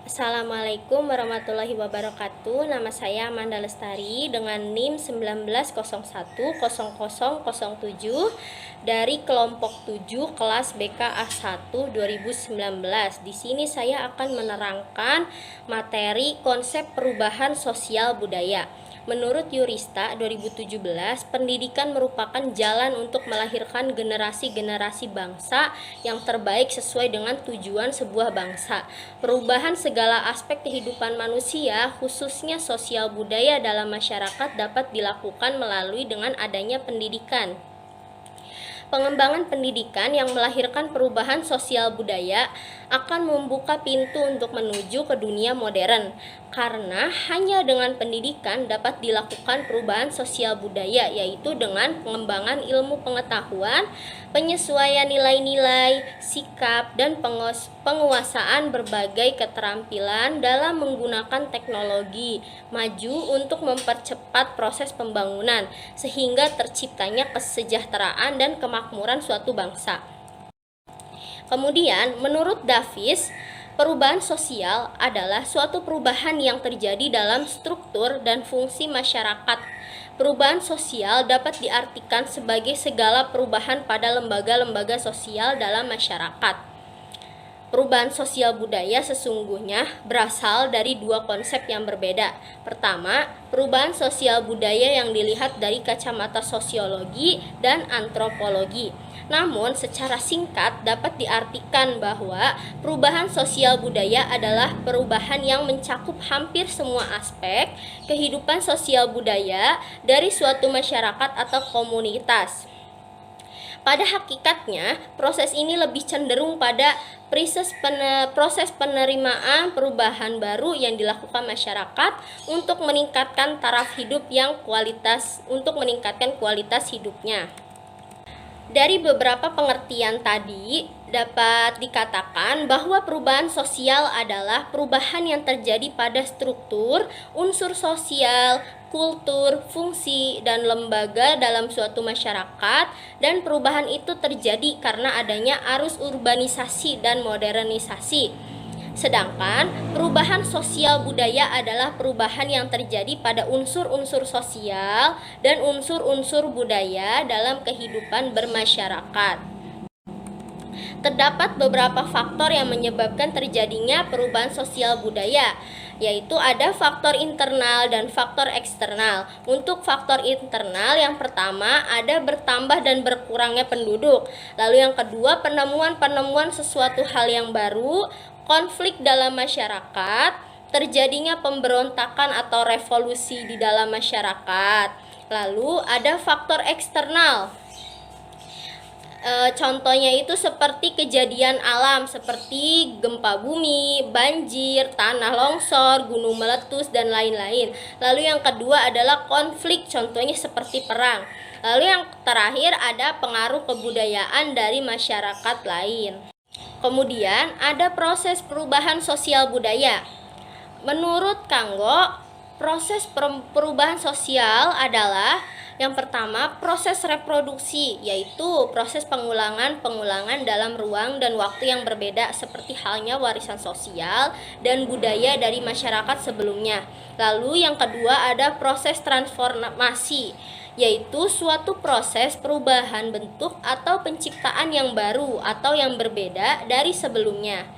Assalamualaikum warahmatullahi wabarakatuh. Nama saya Amanda Lestari dengan NIM 19010007 dari kelompok 7 kelas BKA 1 2019. Di sini saya akan menerangkan materi konsep perubahan sosial budaya. Menurut Yurista 2017, pendidikan merupakan jalan untuk melahirkan generasi-generasi bangsa yang terbaik sesuai dengan tujuan sebuah bangsa. Perubahan segala aspek kehidupan manusia, khususnya sosial budaya dalam masyarakat, dapat dilakukan melalui dengan adanya pendidikan. Pengembangan pendidikan yang melahirkan perubahan sosial budaya akan membuka pintu untuk menuju ke dunia modern, karena hanya dengan pendidikan dapat dilakukan perubahan sosial budaya, yaitu dengan pengembangan ilmu pengetahuan, penyesuaian nilai-nilai, sikap, dan penguasaan berbagai keterampilan dalam menggunakan teknologi maju untuk mempercepat proses pembangunan, sehingga terciptanya kesejahteraan dan kemakmuran suatu bangsa. Kemudian, menurut Davis, perubahan sosial adalah suatu perubahan yang terjadi dalam struktur dan fungsi masyarakat. Perubahan sosial dapat diartikan sebagai segala perubahan pada lembaga-lembaga sosial dalam masyarakat. Perubahan sosial budaya sesungguhnya berasal dari dua konsep yang berbeda. Pertama, perubahan sosial budaya yang dilihat dari kacamata sosiologi dan antropologi. Namun, secara singkat dapat diartikan bahwa perubahan sosial budaya adalah perubahan yang mencakup hampir semua aspek kehidupan sosial budaya dari suatu masyarakat atau komunitas. Pada hakikatnya, proses ini lebih cenderung pada proses penerimaan perubahan baru yang dilakukan masyarakat untuk meningkatkan taraf hidup meningkatkan kualitas hidupnya. Dari beberapa pengertian tadi, dapat dikatakan bahwa perubahan sosial adalah perubahan yang terjadi pada struktur, unsur sosial, kultur, fungsi, dan lembaga dalam suatu masyarakat, dan perubahan itu terjadi karena adanya arus urbanisasi dan modernisasi. Sedangkan perubahan sosial budaya adalah perubahan yang terjadi pada unsur-unsur sosial dan unsur-unsur budaya dalam kehidupan bermasyarakat. Terdapat beberapa faktor yang menyebabkan terjadinya perubahan sosial budaya, yaitu ada faktor internal dan faktor eksternal. Untuk faktor internal, yang pertama ada bertambah dan berkurangnya penduduk. Lalu yang kedua, penemuan sesuatu hal yang baru, konflik dalam masyarakat, terjadinya pemberontakan atau revolusi di dalam masyarakat. Lalu ada faktor eksternal. Contohnya itu seperti kejadian alam seperti gempa bumi, banjir, tanah longsor, gunung meletus, dan lain-lain. Lalu yang kedua adalah konflik, contohnya seperti perang. Lalu yang terakhir ada pengaruh kebudayaan dari masyarakat lain. Kemudian ada proses perubahan sosial budaya. Menurut Kanggo, proses perubahan sosial adalah yang pertama, proses reproduksi, yaitu proses pengulangan dalam ruang dan waktu yang berbeda, seperti halnya warisan sosial dan budaya dari masyarakat sebelumnya. Lalu yang kedua ada proses transformasi, yaitu suatu proses perubahan bentuk atau penciptaan yang baru atau yang berbeda dari sebelumnya.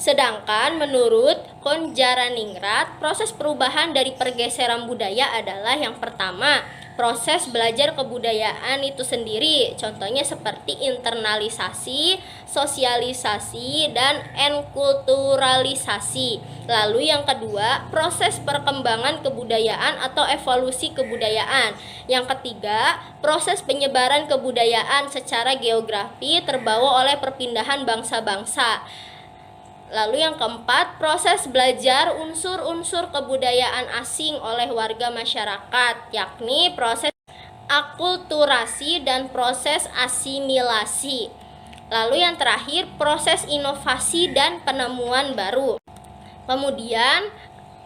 Sedangkan menurut Konjaraningrat, proses perubahan dari pergeseran budaya adalah yang pertama, proses belajar kebudayaan itu sendiri, contohnya seperti internalisasi, sosialisasi, dan enkulturalisasi. Lalu yang kedua, proses perkembangan kebudayaan atau evolusi kebudayaan. Yang ketiga, proses penyebaran kebudayaan secara geografi terbawa oleh perpindahan bangsa-bangsa. Lalu yang keempat, proses belajar unsur-unsur kebudayaan asing oleh warga masyarakat, yakni proses akulturasi dan proses asimilasi. Lalu yang terakhir, proses inovasi dan penemuan baru. Kemudian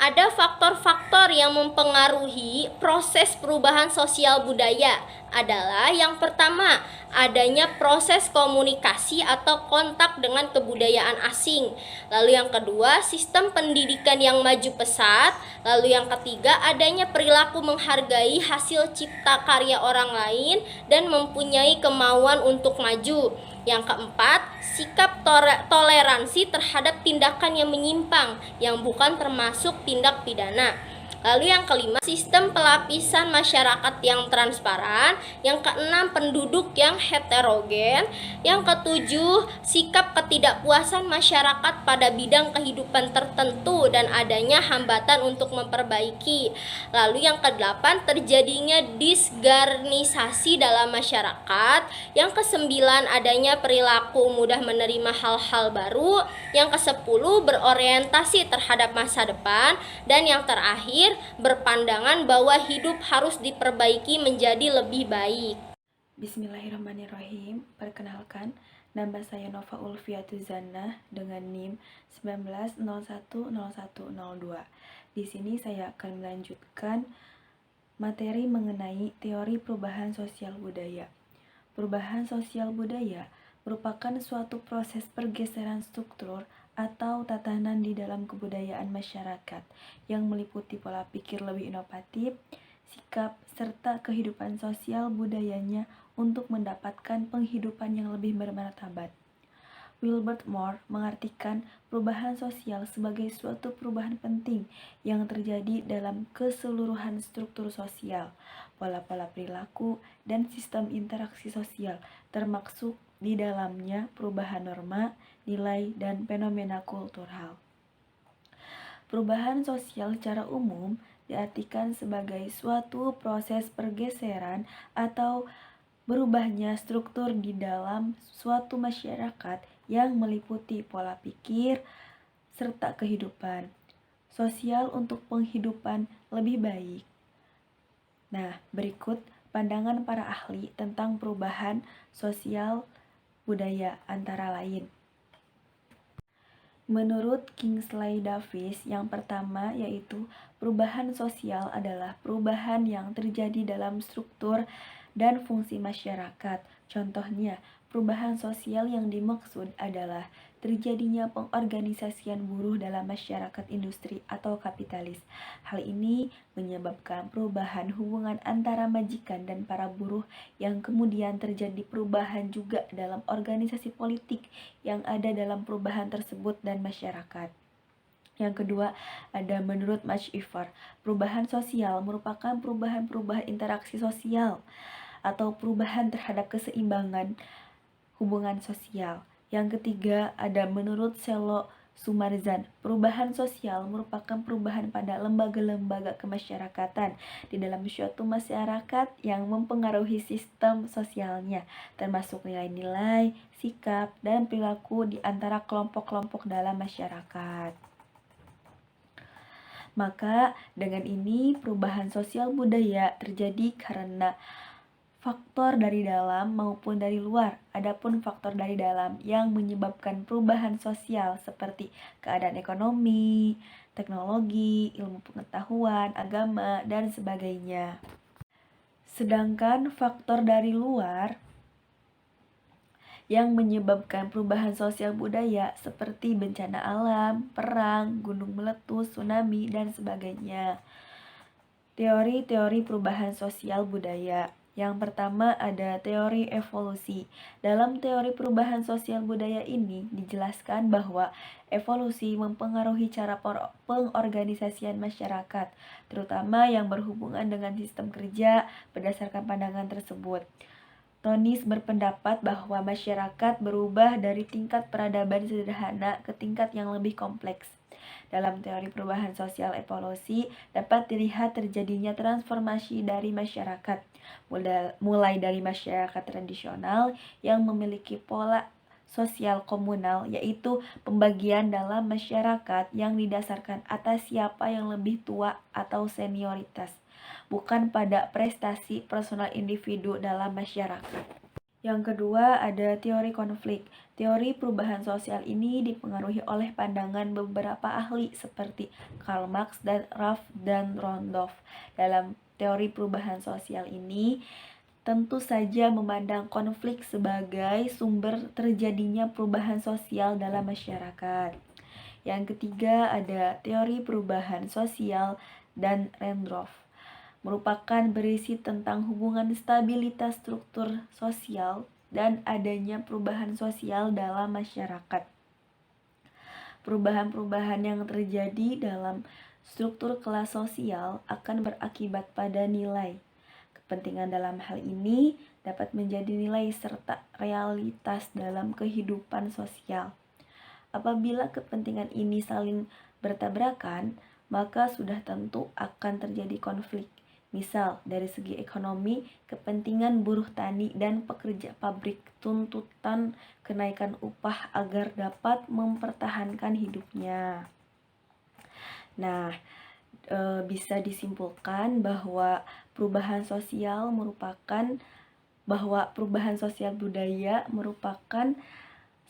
Ada faktor-faktor yang mempengaruhi proses perubahan sosial budaya. Adalah yang pertama, adanya proses komunikasi atau kontak dengan kebudayaan asing. Lalu yang kedua, sistem pendidikan yang maju pesat. Lalu yang ketiga, adanya perilaku menghargai hasil cipta karya orang lain dan mempunyai kemauan untuk maju. Yang keempat, sikap toleransi terhadap tindakan yang menyimpang yang bukan termasuk tindak pidana. Lalu yang kelima, sistem pelapisan masyarakat yang transparan. Yang keenam, penduduk yang heterogen. Yang ketujuh, sikap ketidakpuasan masyarakat pada bidang kehidupan tertentu dan adanya hambatan untuk memperbaiki. Lalu yang kedelapan, terjadinya disgarnisasi dalam masyarakat. Yang kesembilan, adanya perilaku mudah menerima hal-hal baru. Yang kesepuluh, berorientasi terhadap masa depan. Dan yang terakhir, berpandangan bahwa hidup harus diperbaiki menjadi lebih baik. Bismillahirrahmanirrahim. Perkenalkan, nama saya Nova Ulfiatuzana dengan NIM 19010102. Di sini saya akan melanjutkan materi mengenai teori perubahan sosial budaya. Perubahan sosial budaya merupakan suatu proses pergeseran struktur atau tatanan di dalam kebudayaan masyarakat yang meliputi pola pikir lebih inovatif, sikap, serta kehidupan sosial budayanya untuk mendapatkan penghidupan yang lebih bermartabat. Wilbert Moore mengartikan perubahan sosial sebagai suatu perubahan penting yang terjadi dalam keseluruhan struktur sosial, pola-pola perilaku, dan sistem interaksi sosial, termasuk di dalamnya perubahan norma, nilai, dan fenomena kultural. Perubahan sosial secara umum diartikan sebagai suatu proses pergeseran atau berubahnya struktur di dalam suatu masyarakat yang meliputi pola pikir serta kehidupan sosial untuk penghidupan lebih baik. Nah, berikut pandangan para ahli tentang perubahan sosial budaya antara lain. Menurut Kingsley Davis, yang pertama yaitu perubahan sosial adalah perubahan yang terjadi dalam struktur dan fungsi masyarakat. Contohnya, perubahan sosial yang dimaksud adalah terjadinya pengorganisasian buruh dalam masyarakat industri atau kapitalis. Hal ini menyebabkan perubahan hubungan antara majikan dan para buruh yang kemudian terjadi perubahan juga dalam organisasi politik yang ada dalam perubahan tersebut dan masyarakat. Yang kedua, ada menurut Machifer, perubahan sosial merupakan perubahan interaksi sosial atau perubahan terhadap keseimbangan hubungan sosial. Yang ketiga, ada menurut Selo Sumarzan, perubahan sosial merupakan perubahan pada lembaga-lembaga kemasyarakatan di dalam suatu masyarakat yang mempengaruhi sistem sosialnya, termasuk nilai-nilai, sikap, dan perilaku di antara kelompok-kelompok dalam masyarakat. Maka dengan ini perubahan sosial budaya terjadi karena faktor dari dalam maupun dari luar. Adapun faktor dari dalam yang menyebabkan perubahan sosial seperti keadaan ekonomi, teknologi, ilmu pengetahuan, agama, dan sebagainya. Sedangkan faktor dari luar yang menyebabkan perubahan sosial budaya seperti bencana alam, perang, gunung meletus, tsunami, dan sebagainya. Teori-teori perubahan sosial budaya. Yang pertama ada teori evolusi. Dalam teori perubahan sosial budaya ini dijelaskan bahwa evolusi mempengaruhi cara pengorganisasian masyarakat, terutama yang berhubungan dengan sistem kerja berdasarkan pandangan tersebut. Tonis berpendapat bahwa masyarakat berubah dari tingkat peradaban sederhana ke tingkat yang lebih kompleks. Dalam teori perubahan sosial evolusi dapat dilihat terjadinya transformasi dari masyarakat, mulai dari masyarakat tradisional yang memiliki pola sosial komunal, yaitu pembagian dalam masyarakat yang didasarkan atas siapa yang lebih tua atau senioritas, bukan pada prestasi personal individu dalam masyarakat. Yang kedua ada teori konflik. Teori perubahan sosial ini dipengaruhi oleh pandangan beberapa ahli seperti Karl Marx dan Ralph dan Randolph. Dalam teori perubahan sosial ini tentu saja memandang konflik sebagai sumber terjadinya perubahan sosial dalam masyarakat. Yang ketiga ada teori perubahan sosial dan Randolph, merupakan berisi tentang hubungan stabilitas struktur sosial dan adanya perubahan sosial dalam masyarakat. Perubahan-perubahan yang terjadi dalam struktur kelas sosial akan berakibat pada nilai. Kepentingan dalam hal ini dapat menjadi nilai serta realitas dalam kehidupan sosial. Apabila kepentingan ini saling bertabrakan, maka sudah tentu akan terjadi konflik. Misal, dari segi ekonomi, kepentingan buruh tani dan pekerja pabrik tuntutan kenaikan upah agar dapat mempertahankan hidupnya. Nah, bisa disimpulkan bahwa perubahan sosial budaya merupakan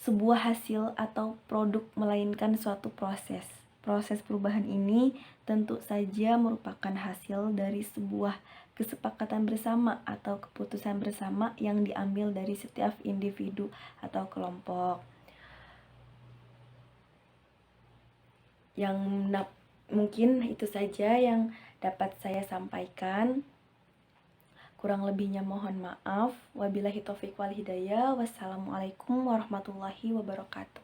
sebuah hasil atau produk melainkan suatu proses. Proses perubahan ini tentu saja merupakan hasil dari sebuah kesepakatan bersama atau keputusan bersama yang diambil dari setiap individu atau kelompok. Mungkin itu saja yang dapat saya sampaikan. Kurang lebihnya mohon maaf. Wabillahi taufiq wal hidayah. Wassalamualaikum warahmatullahi wabarakatuh.